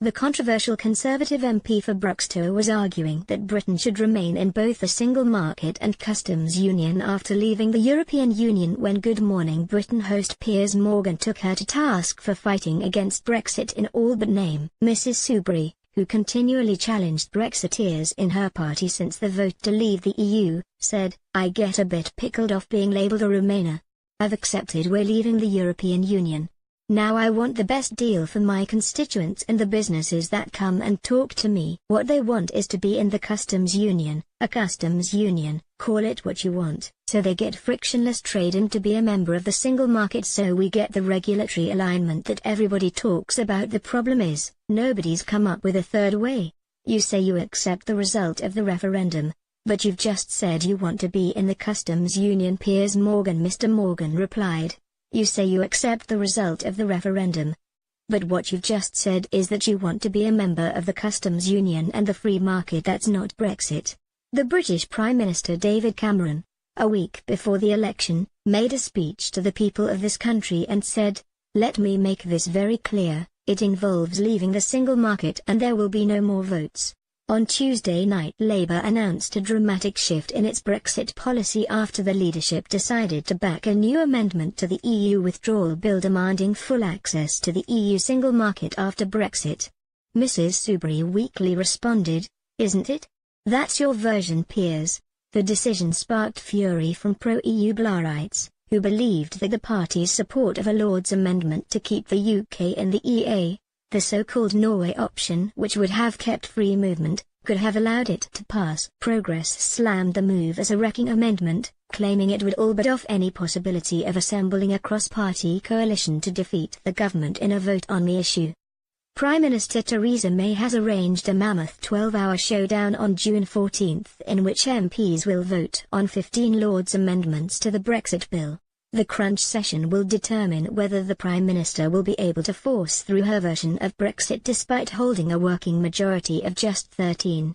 The controversial Conservative MP for Broxtowe was arguing that Britain should remain in both the single market and customs union after leaving the European Union when Good Morning Britain host Piers Morgan took her to task for fighting against Brexit in all but name. Mrs. Soubry, who continually challenged Brexiteers in her party since the vote to leave the EU, said, "I get a bit pickled off being labelled a Remainer. I've accepted we're leaving the European Union. Now I want the best deal for my constituents and the businesses that come and talk to me. What they want is to be in the customs union, a customs union, call it what you want, so they get frictionless trade and to be a member of the single market so we get the regulatory alignment that everybody talks about. The problem is, nobody's come up with a third way. You say you accept the result of the referendum, but you've just said you want to be in the customs union." Piers Morgan. Mr. Morgan replied, "You say you accept the result of the referendum. But what you've just said is that you want to be a member of the customs union and the free market. That's not Brexit." The British Prime Minister David Cameron, a week before the election, made a speech to the people of this country and said, "Let me make this very clear, it involves leaving the single market and there will be no more votes." On Tuesday night, Labour announced a dramatic shift in its Brexit policy after the leadership decided to back a new amendment to the EU withdrawal bill demanding full access to the EU single market after Brexit. Mrs. Soubry weakly responded, "Isn't it? That's your version, Piers." The decision sparked fury from pro-EU Blarites, who believed that the party's support of a Lord's amendment to keep the UK in the EA, the so-called Norway option which would have kept free movement, could have allowed it to pass. Progress slammed the move as a wrecking amendment, claiming it would all but off any possibility of assembling a cross-party coalition to defeat the government in a vote on the issue. Prime Minister Theresa May has arranged a mammoth 12-hour showdown on June 14 in which MPs will vote on 15 Lord's amendments to the Brexit bill. The crunch session will determine whether the Prime Minister will be able to force through her version of Brexit despite holding a working majority of just 13.